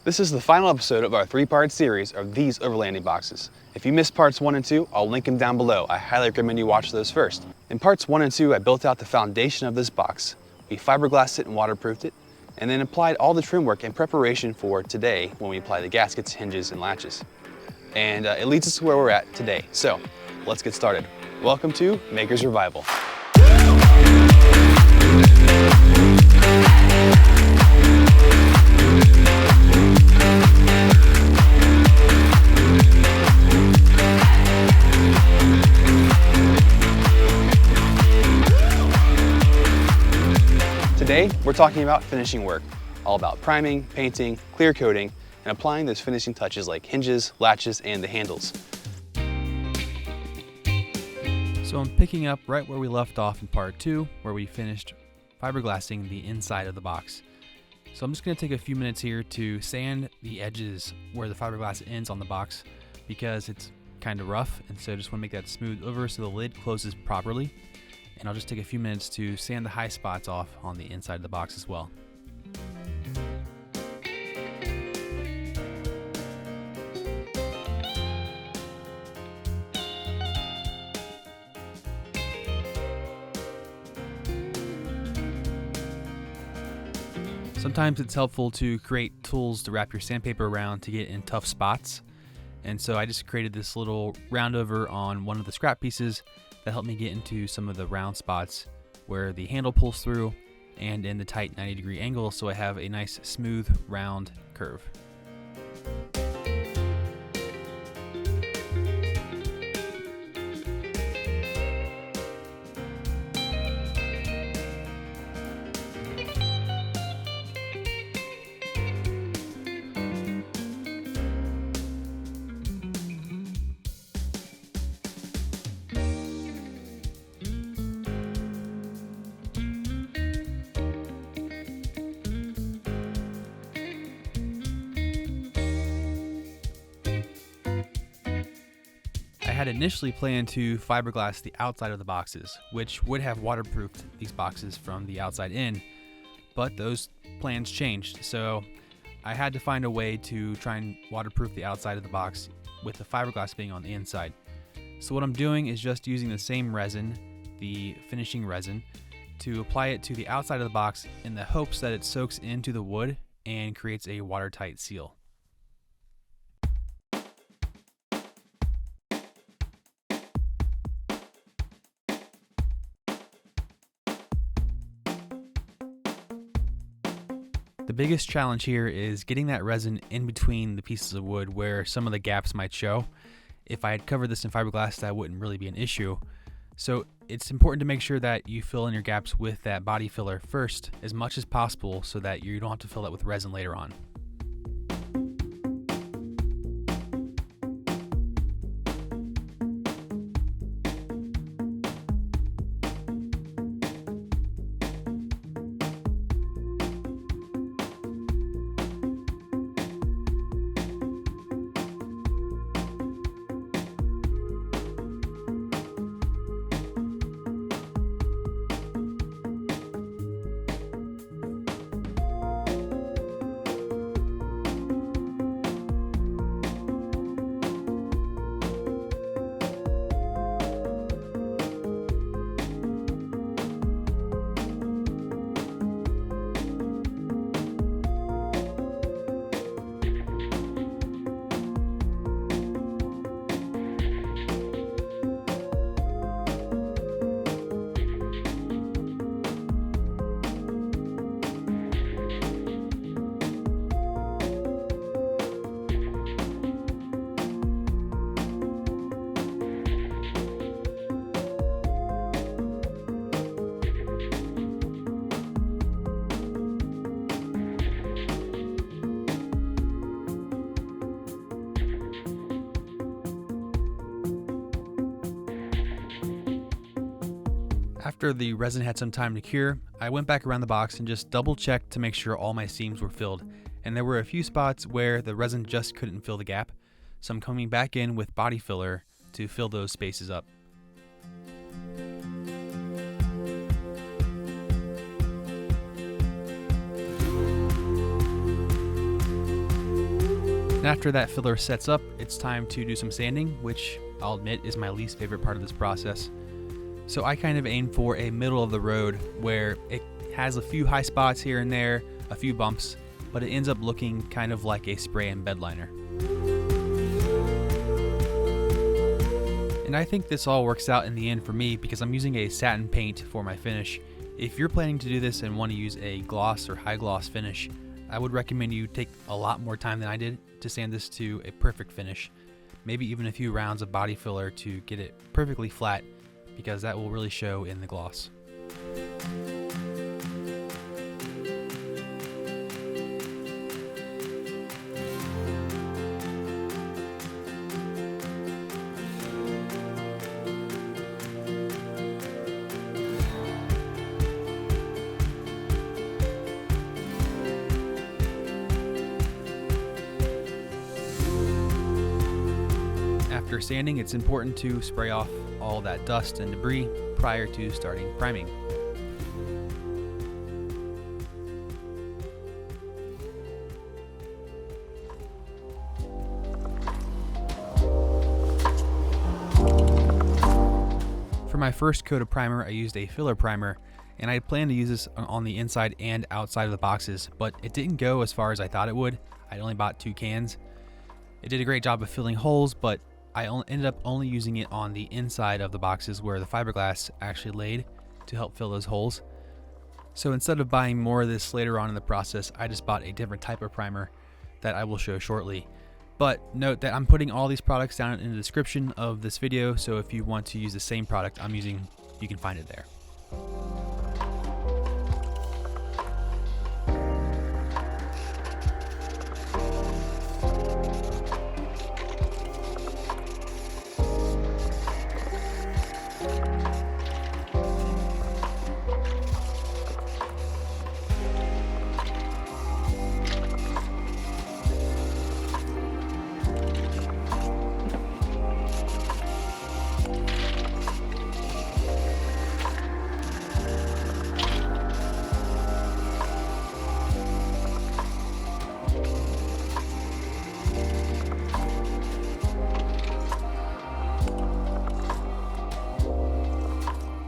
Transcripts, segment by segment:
This is the final episode of our 3-part series of these overlanding boxes. If you missed parts 1 and 2, I'll link them down below. I highly recommend you watch those first. In parts 1 and 2, I built out the foundation of this box. We fiberglassed it and waterproofed it, and then applied all the trim work in preparation for today when we apply the gaskets, hinges, and latches. And it leads us to where we're at today. So let's get started. Welcome to Maker's Revival. Today, we're talking about finishing work, all about priming, painting, clear coating, and applying those finishing touches like hinges, latches, and the handles. So I'm picking up right where we left off in part 2, where we finished fiberglassing the inside of the box. So I'm just going to take a few minutes here to sand the edges where the fiberglass ends on the box because it's kind of rough, and so I just want to make that smooth over so the lid closes properly. And I'll just take a few minutes to sand the high spots off on the inside of the box as well. Sometimes it's helpful to create tools to wrap your sandpaper around to get in tough spots. And so I just created this little roundover on one of the scrap pieces that helped me get into some of the round spots where the handle pulls through and in the tight 90-degree angle, so I have a nice smooth round curve. I had initially planned to fiberglass the outside of the boxes, which would have waterproofed these boxes from the outside in, but those plans changed, so I had to find a way to try and waterproof the outside of the box with the fiberglass being on the inside. So what I'm doing is just using the same resin, the finishing resin, to apply it to the outside of the box in the hopes that it soaks into the wood and creates a watertight seal. The biggest challenge here is getting that resin in between the pieces of wood where some of the gaps might show. If I had covered this in fiberglass, that wouldn't really be an issue. So it's important to make sure that you fill in your gaps with that body filler first as much as possible so that you don't have to fill that with resin later on. After the resin had some time to cure, I went back around the box and just double checked to make sure all my seams were filled, and there were a few spots where the resin just couldn't fill the gap, so I'm coming back in with body filler to fill those spaces up. after that filler sets up, it's time to do some sanding, which I'll admit is my least favorite part of this process. So I kind of aim for a middle of the road where it has a few high spots here and there, a few bumps, but it ends up looking kind of like a spray and bed liner. And I think this all works out in the end for me because I'm using a satin paint for my finish. If you're planning to do this and want to use a gloss or high gloss finish, I would recommend you take a lot more time than I did to sand this to a perfect finish. Maybe even a few rounds of body filler to get it perfectly flat, because that will really show in the gloss. After sanding, it's important to spray off all that dust and debris prior to starting priming. For my first coat of primer, I used a filler primer, and I planned to use this on the inside and outside of the boxes, but it didn't go as far as I thought it would. I only bought 2 cans. It did a great job of filling holes, but I ended up only using it on the inside of the boxes where the fiberglass actually laid to help fill those holes. So instead of buying more of this later on in the process, I just bought a different type of primer that I will show shortly. But note that I'm putting all these products down in the description of this video, so if you want to use the same product I'm using, you can find it there.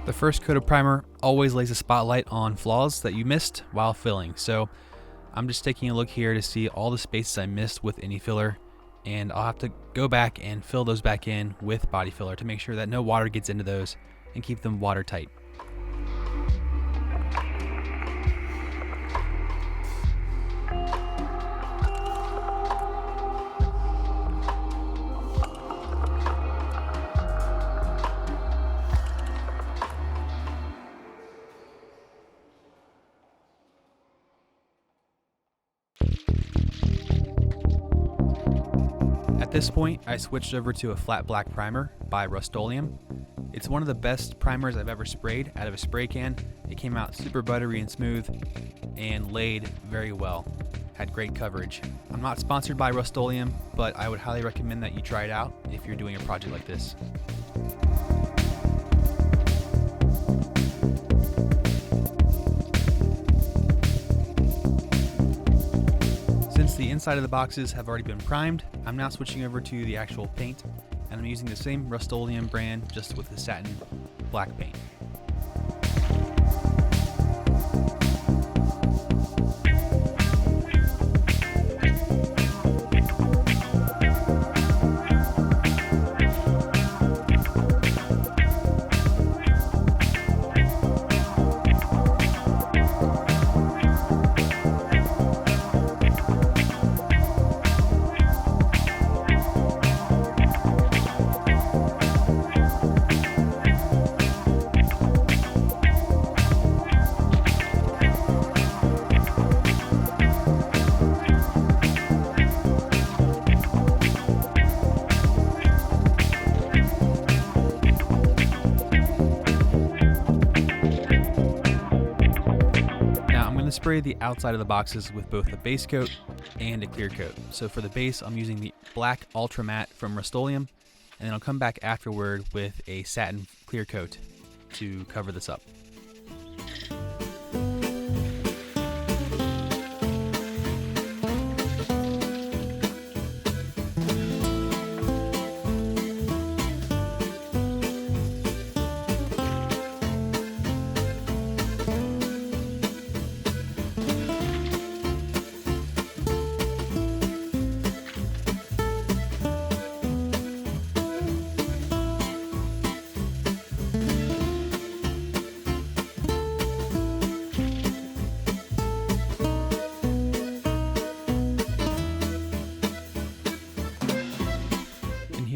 The first coat of primer always lays a spotlight on flaws that you missed while filling. So I'm just taking a look here to see all the spaces I missed with any filler, and I'll have to go back and fill those back in with body filler to make sure that no water gets into those and keep them watertight. At this point, I switched over to a flat black primer by Rust-Oleum. It's one of the best primers I've ever sprayed out of a spray can. It came out super buttery and smooth and laid very well. Had great coverage. I'm not sponsored by Rust-Oleum, but I would highly recommend that you try it out if you're doing a project like this. Since the inside of the boxes have already been primed, I'm now switching over to the actual paint, and I'm using the same Rust-Oleum brand, just with the satin black paint. Spray the outside of the boxes with both a base coat and a clear coat. So for the base, I'm using the black Ultra Matte from Rust-Oleum, and then I'll come back afterward with a satin clear coat to cover this up.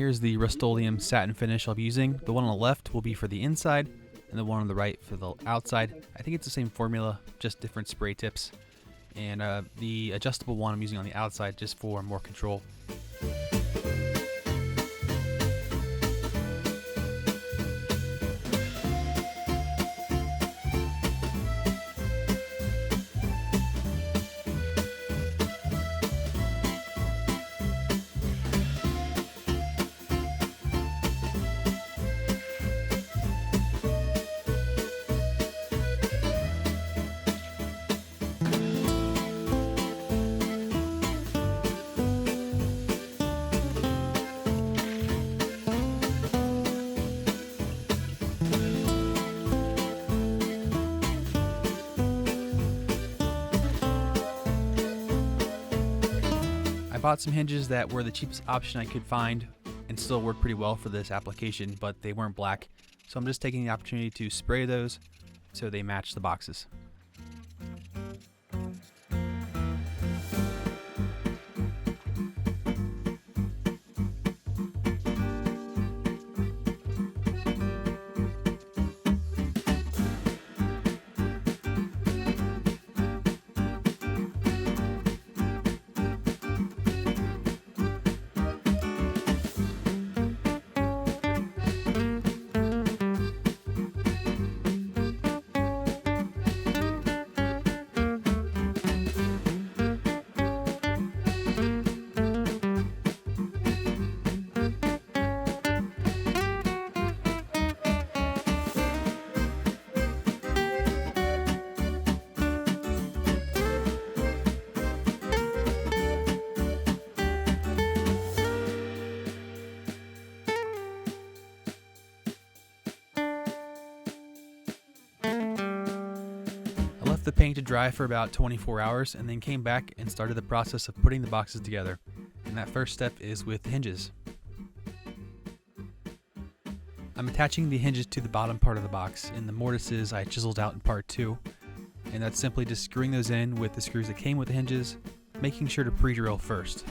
here's the Rust-Oleum satin finish I'll be using. The one on the left will be for the inside, and the one on the right for the outside. I think it's the same formula, just different spray tips. And the adjustable one I'm using on the outside just for more control. I bought some hinges that were the cheapest option I could find and still work pretty well for this application, but they weren't black. So I'm just taking the opportunity to spray those so they match the boxes. The paint to dry for about 24 hours and then came back and started the process of putting the boxes together. And that first step is with hinges. I'm attaching the hinges to the bottom part of the box, and the mortises I chiseled out in part 2. And that's simply just screwing those in with the screws that came with the hinges, making sure to pre-drill first.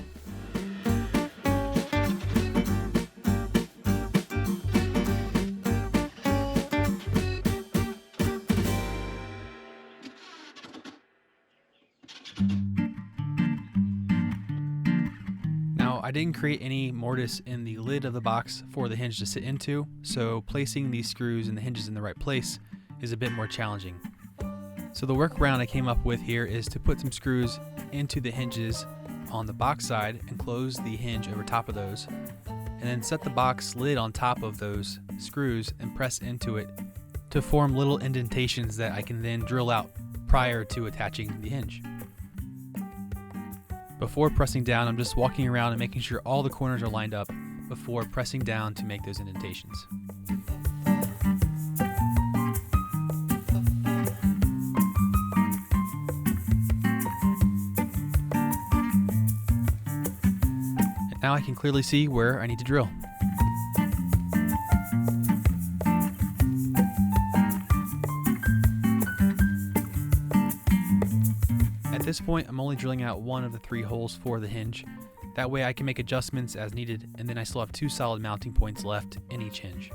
I didn't create any mortise in the lid of the box for the hinge to sit into, so placing these screws and the hinges in the right place is a bit more challenging. So the workaround I came up with here is to put some screws into the hinges on the box side and close the hinge over top of those, and then set the box lid on top of those screws and press into it to form little indentations that I can then drill out prior to attaching the hinge. Before pressing down, I'm just walking around and making sure all the corners are lined up before pressing down to make those indentations. And now I can clearly see where I need to drill. At this point, I'm only drilling out one of the 3 holes for the hinge. That way I can make adjustments as needed, and then I still have 2 solid mounting points left in each hinge.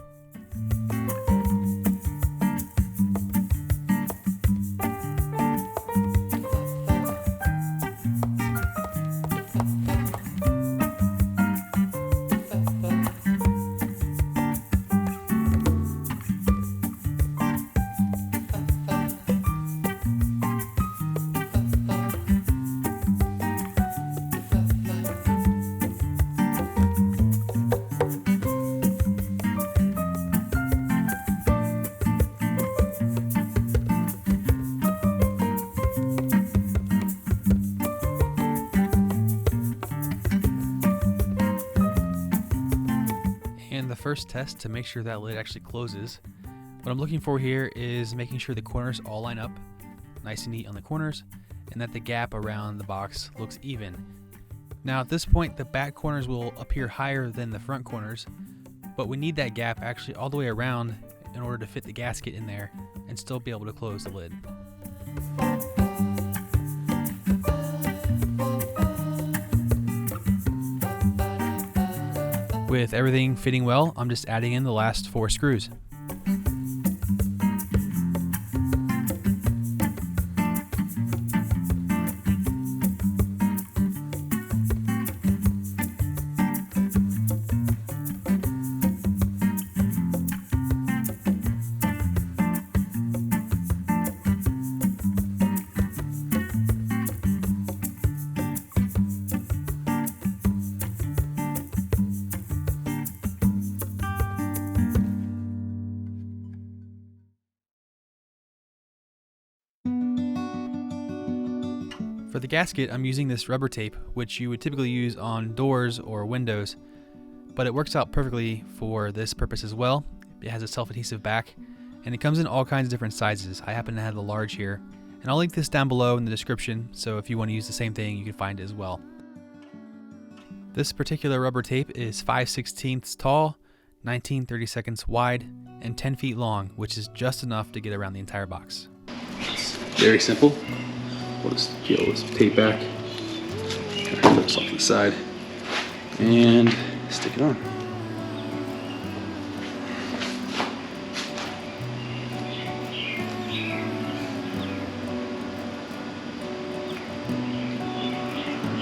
First test to make sure that lid actually closes. What I'm looking for here is making sure the corners all line up nice and neat on the corners, and that the gap around the box looks even. Now at this point, the back corners will appear higher than the front corners, but we need that gap actually all the way around in order to fit the gasket in there and still be able to close the lid. With everything fitting well, I'm just adding in the last 4 screws. For the gasket, I'm using this rubber tape, which you would typically use on doors or windows, but it works out perfectly for this purpose as well. It has a self-adhesive back, and it comes in all kinds of different sizes. I happen to have the large here, and I'll link this down below in the description, so if you want to use the same thing, you can find it as well. This particular rubber tape is 5/16 tall, 19/32 wide, and 10 feet long, which is just enough to get around the entire box. Very simple. We'll just peel this tape back, kind of put this off to the side, and stick it on.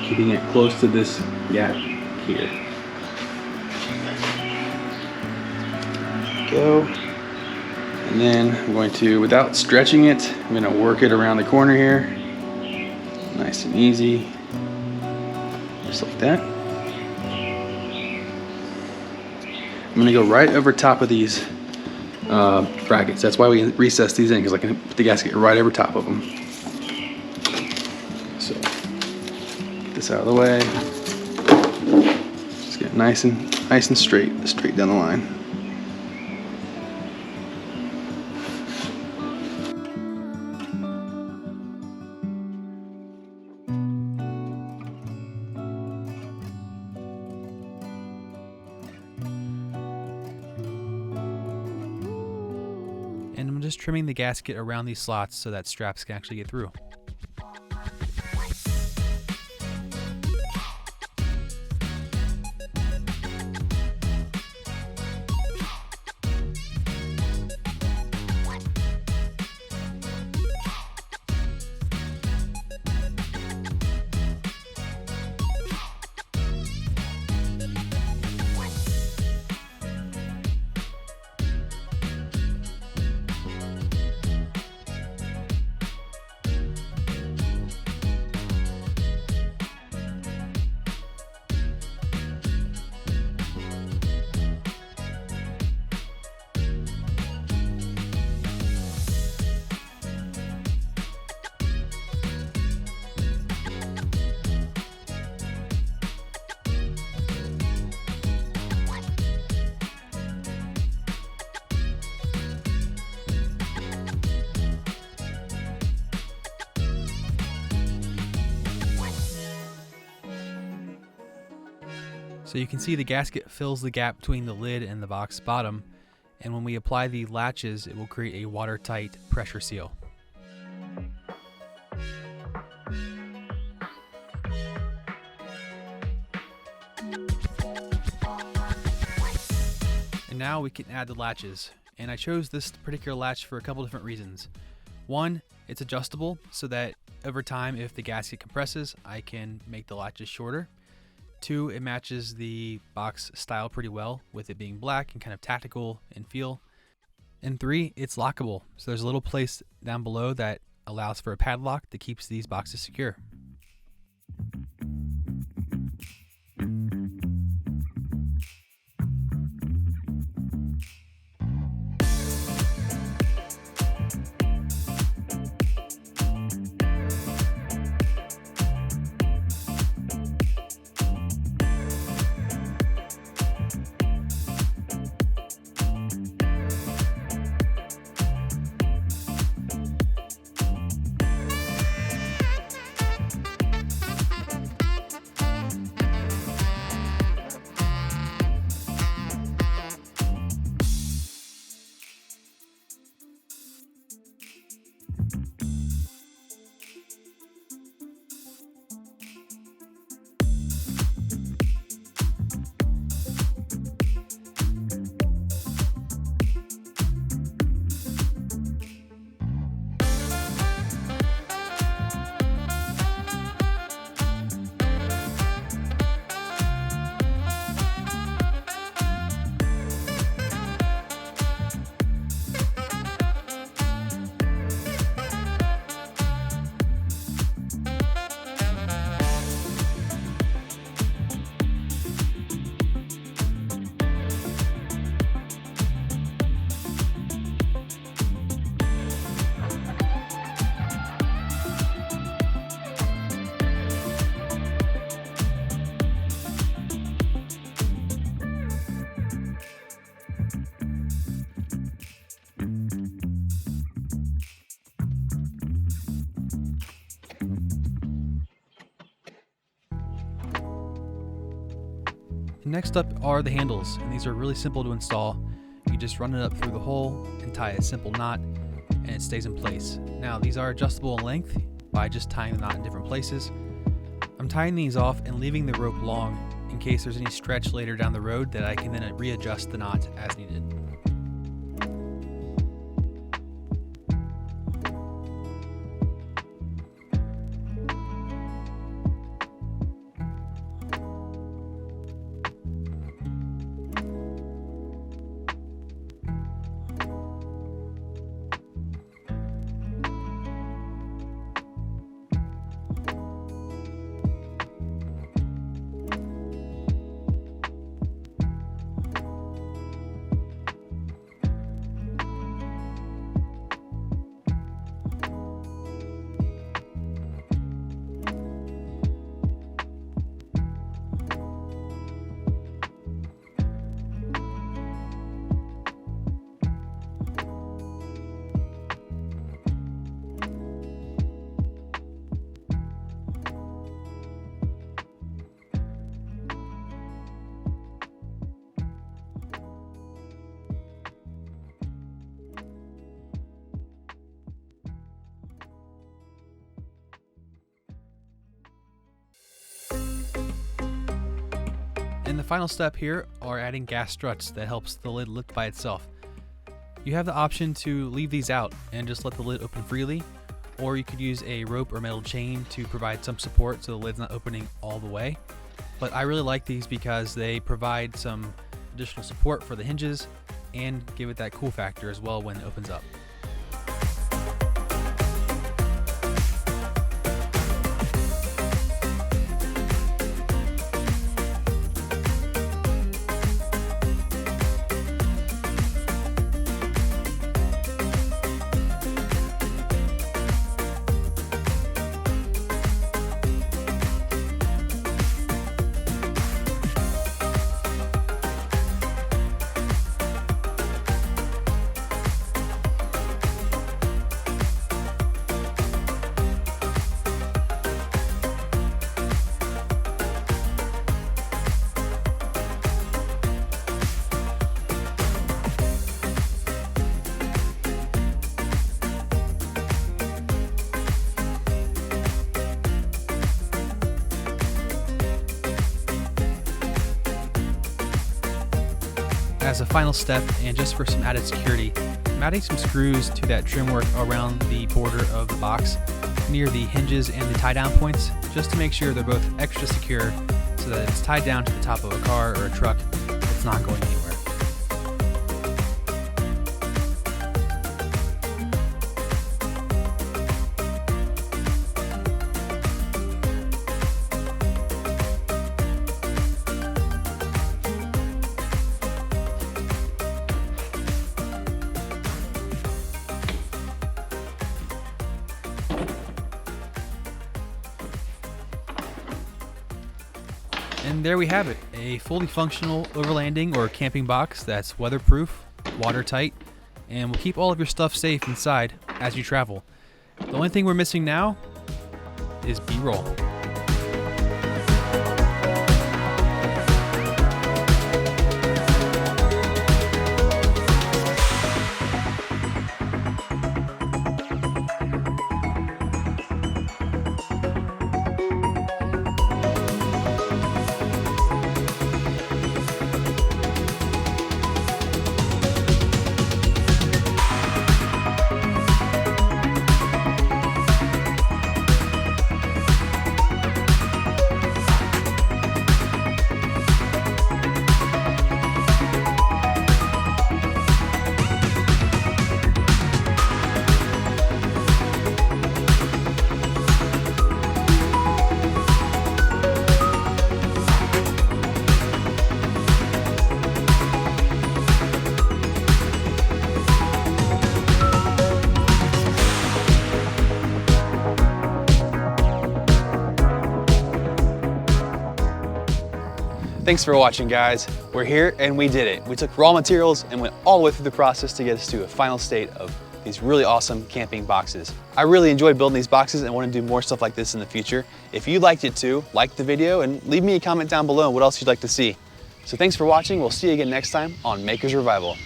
Keeping it close to this gap here. Go. And then I'm going to, without stretching it, I'm going to work it around the corner here. Nice and easy, just like that. I'm gonna go right over top of these brackets. That's why we recessed these in, because I can put the gasket right over top of them. So, get this out of the way. Just get nice and straight down the line. And I'm just trimming the gasket around these slots so that straps can actually get through. So you can see the gasket fills the gap between the lid and the box bottom, and when we apply the latches, it will create a watertight pressure seal. And now we can add the latches, and I chose this particular latch for a couple different reasons. One, it's adjustable so that over time, if the gasket compresses, I can make the latches shorter. 2, it matches the box style pretty well, with it being black and kind of tactical in feel. And 3, it's lockable, so there's a little place down below that allows for a padlock that keeps these boxes secure. Next up are the handles, and these are really simple to install. You just run it up through the hole and tie a simple knot, and it stays in place. Now, these are adjustable in length by just tying the knot in different places. I'm tying these off and leaving the rope long in case there's any stretch later down the road that I can then readjust the knot as needed. And the final step here are adding gas struts that helps the lid lift by itself. You have the option to leave these out and just let the lid open freely, or you could use a rope or metal chain to provide some support so the lid's not opening all the way. But I really like these because they provide some additional support for the hinges and give it that cool factor as well when it opens up. As a final step, and just for some added security, I'm adding some screws to that trim work around the border of the box near the hinges and the tie down points, just to make sure they're both extra secure so that it's tied down to the top of a car or a truck. It's not going anywhere. And there we have it, a fully functional overlanding or camping box that's weatherproof, watertight, and will keep all of your stuff safe inside as you travel. The only thing we're missing now is B-roll. Thanks for watching, guys. We're here and we did it. We took raw materials and went all the way through the process to get us to a final state of these really awesome camping boxes. I really enjoyed building these boxes and want to do more stuff like this in the future. If you liked it too, like the video and leave me a comment down below what else you'd like to see. So thanks for watching. We'll see you again next time on Maker's Revival.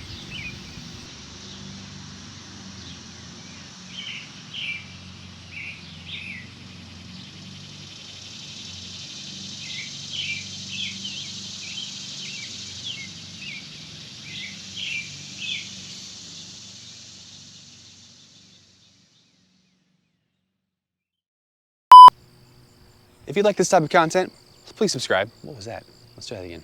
If you like this type of content, please subscribe. What was that? Let's try that again.